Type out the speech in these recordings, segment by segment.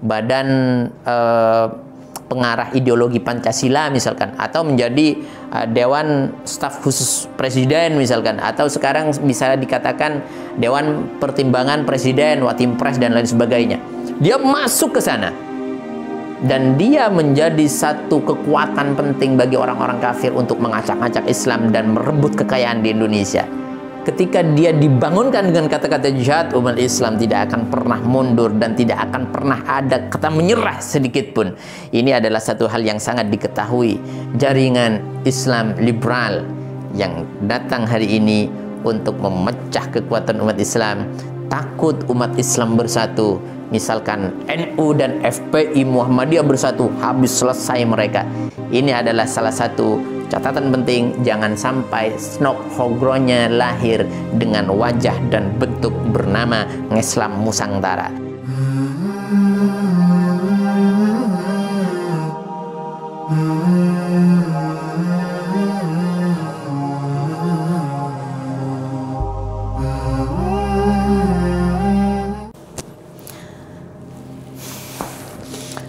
badan pengarah ideologi Pancasila misalkan, atau menjadi Dewan Staf Khusus Presiden misalkan, atau sekarang bisa dikatakan Dewan Pertimbangan Presiden, Watimpres dan lain sebagainya. Dia masuk ke sana dan dia menjadi satu kekuatan penting bagi orang-orang kafir untuk mengacak-acak Islam dan merebut kekayaan di Indonesia. Ketika dia dibangunkan dengan kata-kata jihad, umat Islam tidak akan pernah mundur dan tidak akan pernah ada kata menyerah sedikit pun. Ini adalah satu hal yang sangat diketahui. Jaringan Islam liberal yang datang hari ini untuk memecah kekuatan umat Islam, takut umat Islam bersatu. Misalkan NU dan FPI Muhammadiyah bersatu, habis selesai mereka. Ini adalah salah satu catatan penting, jangan sampai Snok Hogronya lahir dengan wajah dan bentuk bernama Ngeslam Nusantara.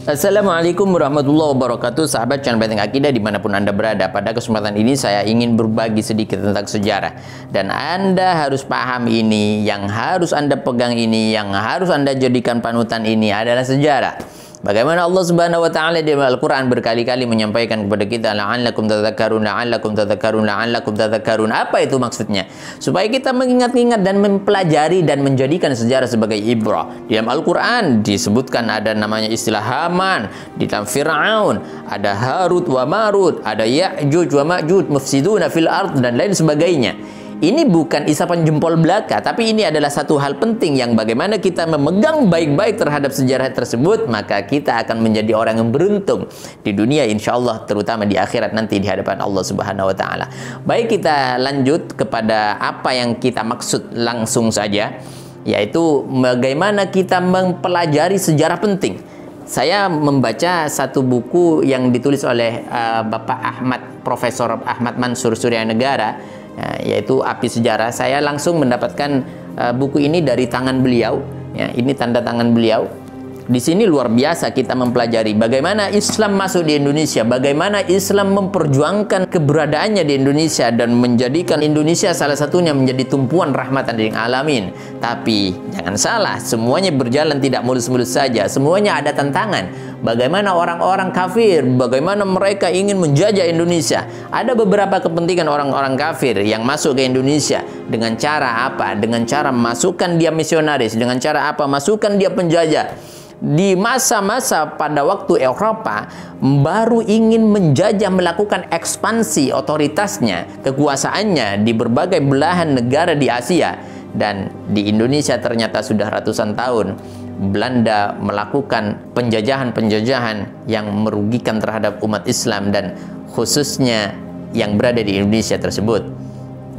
Assalamualaikum warahmatullahi wabarakatuh, sahabat channel Benteng Akidah dimanapun Anda berada. Pada kesempatan ini saya ingin berbagi sedikit tentang sejarah. Dan Anda harus paham ini, yang harus Anda pegang ini, yang harus Anda jadikan panutan ini adalah sejarah. Bagaimana Allah Subhanahu wa taala di Al-Qur'an berkali-kali menyampaikan kepada kita la'allakum tadhakkarun, la'allakum tadhakkarun, la'allakum tadhakkarun. Apa itu maksudnya? Supaya kita mengingat-ingat dan mempelajari dan menjadikan sejarah sebagai ibrah. Di dalam Al-Qur'an disebutkan ada namanya istilah Haman, di dalam Fir'aun ada Harut wa Marut, ada Ya'juj wa Ma'juj mufsiduna fil ard dan lain sebagainya. Ini bukan isapan jempol belaka, tapi ini adalah satu hal penting yang bagaimana kita memegang baik-baik terhadap sejarah tersebut, maka kita akan menjadi orang yang beruntung di dunia insya Allah, terutama di akhirat nanti di hadapan Allah Subhanahu wa taala. Baik, kita lanjut kepada apa yang kita maksud langsung saja, yaitu bagaimana kita mempelajari sejarah penting. Saya membaca satu buku yang ditulis oleh Bapak Profesor Ahmad Mansur Suryanegara, yaitu Api Sejarah. Saya langsung mendapatkan buku ini dari tangan beliau. Ya, ini tanda tangan beliau. Di sini luar biasa kita mempelajari bagaimana Islam masuk di Indonesia, bagaimana Islam memperjuangkan keberadaannya di Indonesia dan menjadikan Indonesia salah satunya menjadi tumpuan rahmatan lil alamin. Tapi jangan salah, semuanya berjalan tidak mulus-mulus saja. Semuanya ada tantangan. Bagaimana orang-orang kafir, bagaimana mereka ingin menjajah Indonesia. Ada beberapa kepentingan orang-orang kafir yang masuk ke Indonesia dengan cara apa? Dengan cara masukkan dia misionaris, dengan cara apa? Masukkan dia penjajah. Di masa-masa pada waktu Eropa baru ingin menjajah, melakukan ekspansi otoritasnya, kekuasaannya di berbagai belahan negara di Asia, dan di Indonesia ternyata sudah ratusan tahun Belanda melakukan penjajahan-penjajahan yang merugikan terhadap umat Islam dan khususnya yang berada di Indonesia tersebut.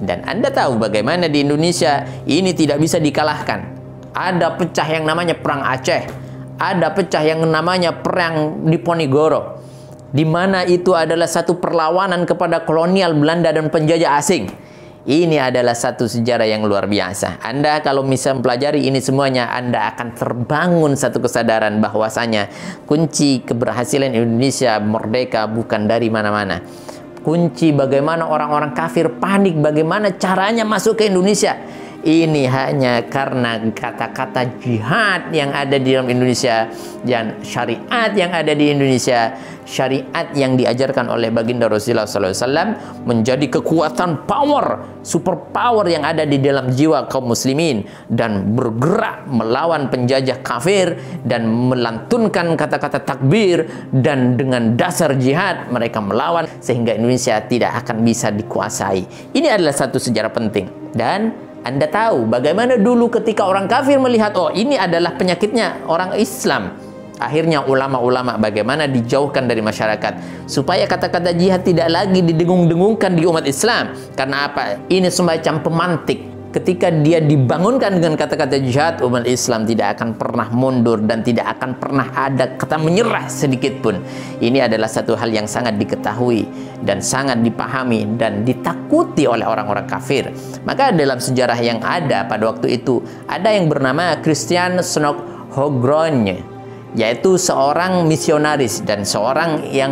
Dan Anda tahu bagaimana di Indonesia ini tidak bisa dikalahkan. Ada pecah yang namanya Perang Aceh, ada pecah yang namanya Perang Diponegoro, di mana itu adalah satu perlawanan kepada kolonial Belanda dan penjajah asing. Ini adalah satu sejarah yang luar biasa. Anda kalau bisa mempelajari ini semuanya, Anda akan terbangun satu kesadaran bahwasanya kunci keberhasilan Indonesia merdeka bukan dari mana-mana. Kunci bagaimana orang-orang kafir panik bagaimana caranya masuk ke Indonesia, ini hanya karena kata-kata jihad yang ada di dalam Indonesia dan syariat yang ada di Indonesia. Syariat yang diajarkan oleh baginda Rasulullah SAW menjadi kekuatan power, super power yang ada di dalam jiwa kaum muslimin, dan bergerak melawan penjajah kafir dan melantunkan kata-kata takbir, dan dengan dasar jihad mereka melawan sehingga Indonesia tidak akan bisa dikuasai. Ini adalah satu sejarah penting. Dan Anda tahu bagaimana dulu ketika orang kafir melihat, oh ini adalah penyakitnya orang Islam, akhirnya ulama-ulama bagaimana dijauhkan dari masyarakat supaya kata-kata jihad tidak lagi didengung-dengungkan di umat Islam. Karena apa? Ini semacam pemantik. Ketika dia dibangunkan dengan kata-kata jihad, umat Islam tidak akan pernah mundur dan tidak akan pernah ada kata menyerah sedikit pun. Ini adalah satu hal yang sangat diketahui dan sangat dipahami dan ditakuti oleh orang-orang kafir. Maka dalam sejarah yang ada pada waktu itu, ada yang bernama Christian Snok Hogrogne. yaitu seorang misionaris dan seorang yang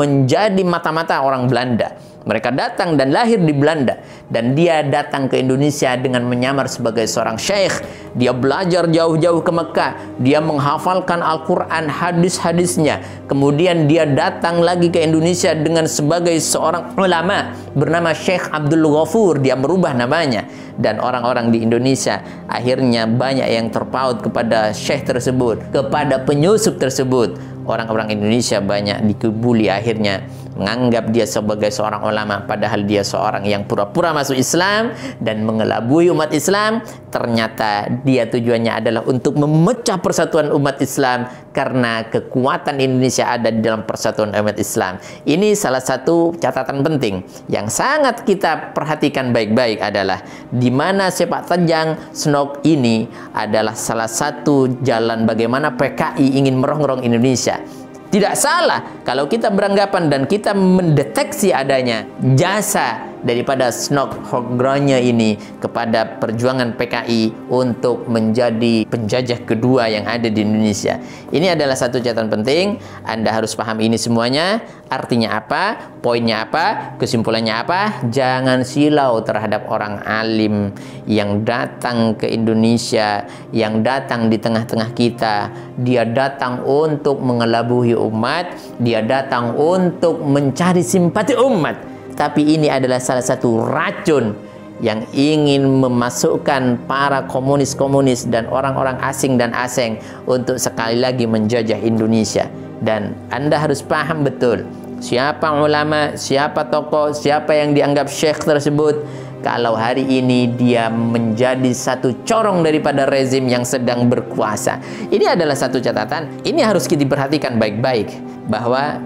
menjadi mata-mata orang Belanda. Mereka datang dan lahir di Belanda, dan dia datang ke Indonesia dengan menyamar sebagai seorang syekh. Dia belajar jauh-jauh ke Mekah, dia menghafalkan Al-Quran, hadis-hadisnya. Kemudian dia datang lagi ke Indonesia dengan sebagai seorang ulama bernama Syekh Abdul Ghafur. Dia merubah namanya, dan orang-orang di Indonesia akhirnya banyak yang terpaut kepada syekh tersebut, kepada penyusup tersebut. Orang-orang Indonesia banyak dikebuli, akhirnya menganggap dia sebagai seorang ulama, padahal dia seorang yang pura-pura masuk Islam dan mengelabui umat Islam. Ternyata dia tujuannya adalah untuk memecah persatuan umat Islam, karena kekuatan Indonesia ada di dalam persatuan umat Islam. Ini salah satu catatan penting yang sangat kita perhatikan baik-baik, adalah di mana sepak terjang SNOK ini adalah salah satu jalan bagaimana PKI ingin merongrong Indonesia. Tidak salah kalau kita beranggapan dan kita mendeteksi adanya jasa daripada SNOK Hogronya ini kepada perjuangan PKI untuk menjadi penjajah kedua yang ada di Indonesia. Ini adalah satu catatan penting. Anda harus paham ini semuanya. Artinya apa? Poinnya apa? Kesimpulannya apa? Jangan silau terhadap orang alim yang datang ke Indonesia, yang datang di tengah-tengah kita. Dia datang untuk mengelabui umat, dia datang untuk mencari simpati umat. Tapi ini adalah salah satu racun yang ingin memasukkan para komunis-komunis dan orang-orang asing dan asing untuk sekali lagi menjajah Indonesia. Dan Anda harus paham betul siapa ulama, siapa tokoh, siapa yang dianggap syekh tersebut. Kalau hari ini dia menjadi satu corong daripada rezim yang sedang berkuasa. Ini adalah satu catatan. Ini harus kita perhatikan baik-baik, bahwa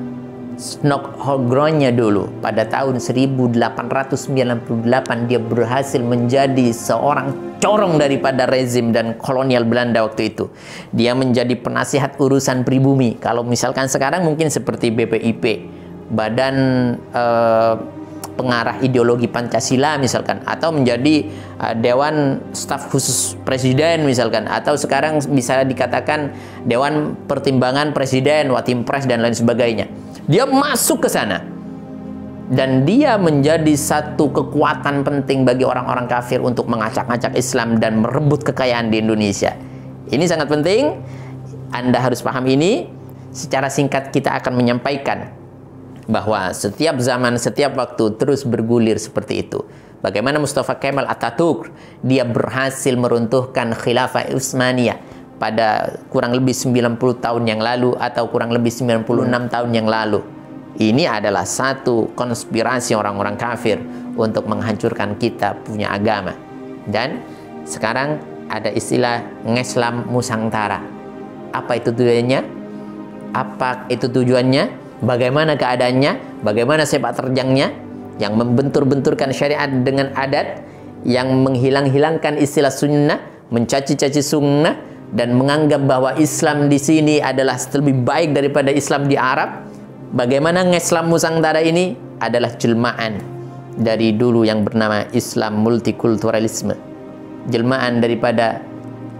SNOK Hogronya dulu pada tahun 1898 dia berhasil menjadi seorang corong daripada rezim dan kolonial Belanda waktu itu. Dia menjadi penasihat urusan pribumi. Kalau misalkan sekarang mungkin seperti BPIP, Badan Pengarah Ideologi Pancasila misalkan, atau menjadi Dewan Staf Khusus Presiden misalkan, atau sekarang bisa dikatakan Dewan Pertimbangan Presiden, Watimpres dan lain sebagainya. Dia masuk ke sana, dan dia menjadi satu kekuatan penting bagi orang-orang kafir untuk mengacak-acak Islam dan merebut kekayaan di Indonesia. Ini sangat penting, Anda harus paham ini. Secara singkat kita akan menyampaikan bahwa setiap zaman, setiap waktu terus bergulir seperti itu. Bagaimana Mustafa Kemal Atatürk, dia berhasil meruntuhkan Khilafah Utsmaniyah pada kurang lebih 90 tahun yang lalu, atau kurang lebih 96 tahun yang lalu. Ini adalah satu konspirasi orang-orang kafir untuk menghancurkan kita punya agama. Dan sekarang ada istilah ngeslam Nusantara. Apa itu tujuannya? Apa itu tujuannya? Bagaimana keadaannya? Bagaimana sepak terjangnya? Yang membentur-benturkan syariat dengan adat, yang menghilang-hilangkan istilah sunnah, mencaci-caci sunnah, dan menganggap bahwa Islam di sini adalah lebih baik daripada Islam di Arab. Bagaimana ngeslam Nusantara ini adalah jelmaan dari dulu yang bernama Islam multikulturalisme, jelmaan daripada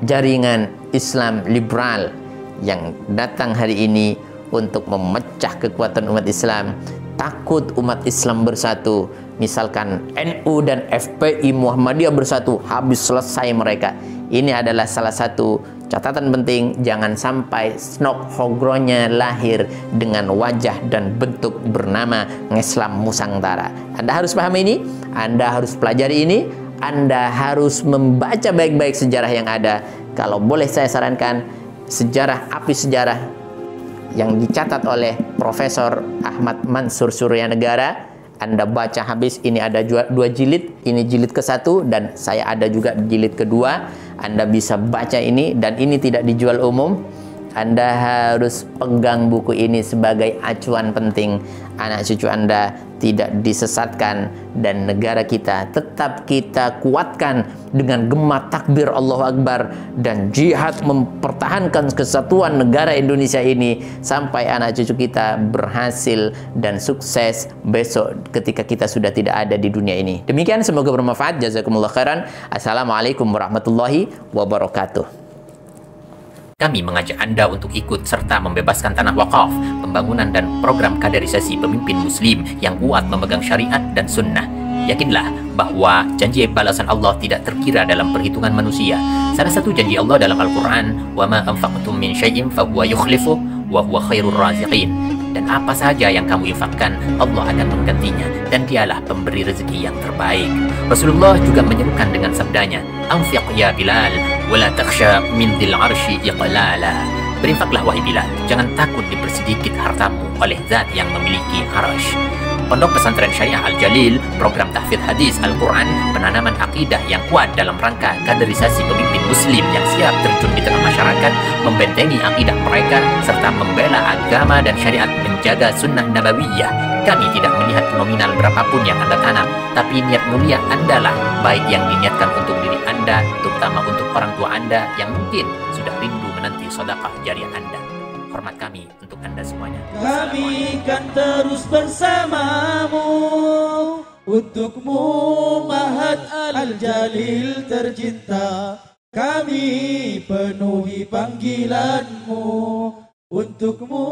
jaringan Islam liberal yang datang hari ini untuk memecah kekuatan umat Islam. Takut umat Islam bersatu, misalkan NU dan FPI Muhammadiyah bersatu, habis selesai mereka. Ini adalah salah satu catatan penting. Jangan sampai SNOK Hogronya lahir dengan wajah dan bentuk bernama ngeslam Nusantara. Anda harus paham ini, Anda harus pelajari ini, Anda harus membaca baik-baik sejarah yang ada. Kalau boleh saya sarankan, sejarah api sejarah yang dicatat oleh Profesor Ahmad Mansur Suryanegara, Anda baca habis. Ini ada dua jilid, ini jilid ke-1 dan saya ada juga jilid kedua. Anda bisa baca ini, dan ini tidak dijual umum. Anda harus pegang buku ini sebagai acuan penting. Anak cucu Anda tidak disesatkan, dan negara kita tetap kita kuatkan dengan gema takbir Allahu Akbar dan jihad mempertahankan kesatuan negara Indonesia ini sampai anak cucu kita berhasil dan sukses besok ketika kita sudah tidak ada di dunia ini. Demikian, semoga bermanfaat. Jazakumullah khairan. Assalamualaikum warahmatullahi wabarakatuh. Kami mengajak Anda untuk ikut serta membebaskan tanah wakaf, pembangunan dan program kaderisasi pemimpin muslim yang kuat memegang syariat dan sunnah. Yakinlah bahwa janji balasan Allah tidak terkira dalam perhitungan manusia. Salah satu janji Allah dalam Al-Quran, وَمَا أَنْفَقْتُم مِّن شَيْءٍ فَهُوَ يُخْلِفُهُ وَهُوَ خَيْرُ الرَّازِقِينَ. Dan apa saja yang kamu infakkan, Allah akan menggantinya, dan dialah pemberi rezeki yang terbaik. Rasulullah juga menyerukan dengan sabdanya, "Anfiq ya Bilal, wala takhsha min dzil arsy iqlala." Berinfaklah wahai Bilal, jangan takut dipersedikit hartamu oleh zat yang memiliki arsy. Pondok Pesantren Syariah Al-Jalil, program tahfidz hadis Al-Quran, penanaman akidah yang kuat dalam rangka kaderisasi pemimpin muslim yang siap terjun di tengah masyarakat, membentengi akidah mereka, serta membela agama dan syariat, menjaga sunnah nabawiyah. Kami tidak melihat nominal berapapun yang Anda tanam, tapi niat mulia Anda lah, baik yang diniatkan untuk diri Anda, terutama untuk orang tua Anda yang mungkin sudah rindu menanti sedekah jariah Anda. Hormat kami untuk Anda semuanya. Kami kan terus bersamamu, untukmu Mahat Al-Jalil tercinta. Kami penuhi panggilanmu, untukmu